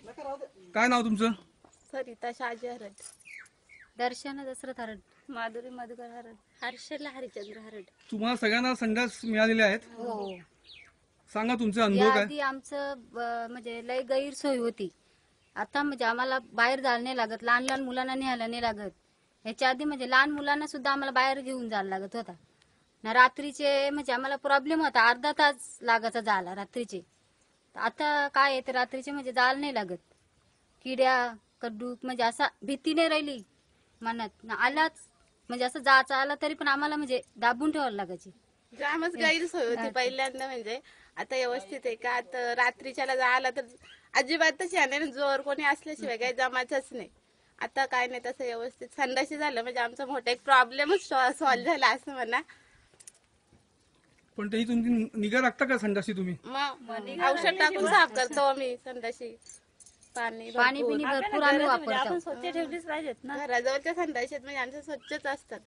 काय नाव तुमचं? सरिता शाजी हरड, दर्शना दसरथ हरड, माधुरी मधुकर हरड, हर्षला हरिचंद्र हरड. तुम्हाला सगळ्यांना संडास मिळालेले आहेत? हो. सांगा तुमचे अनुभव काय? आधी आमचं म्हणजे लय गैरसोय होती. आता म्हणजे आम्हाला बाहेर जायला नाही लागत, लहान लहान मुलांना न्यायला नाही लागत. याच्या आधी म्हणजे लहान मुलांना सुद्धा आम्हाला बाहेर घेऊन जायला लागत होता ना. रात्रीचे म्हणजे आम्हाला प्रॉब्लेम होता, अर्धा तास लागायचा जायला रात्रीचे. आता काय आहे, तर रात्रीचे म्हणजे जायला नाही लागत. किड्या कडूक म्हणजे असा भीती नाही राहिली मनात ना. आलाच म्हणजे असं जायचं आला तरी पण आम्हाला म्हणजे दाबून ठेवायला लागायची. जामच गैरसोय होती पहिल्यांदा. म्हणजे आता व्यवस्थित आहे का? आता रात्रीच्याला जायला तर अजिबातच याने जोर कोणी असल्याशिवाय काही जमायचंच नाही. आता काय नाही, तसं व्यवस्थित संडाशी झालं म्हणजे आमचा मोठा एक प्रॉब्लेमच सॉल्व्ह झाला असं म्हणा. पण त्याची तुमची निगा राखता का संडासी तुम्ही? मग औषध टाकून साफ करतो आम्ही संडाशी. पाणी पाणी भरपूर. पिणी भरपूर आम्ही वापरतो. स्वच्छ ठेवलीच पाहिजेत ना. घराजवळच्या संडाशीत म्हणजे आमच्या स्वच्छच असतात.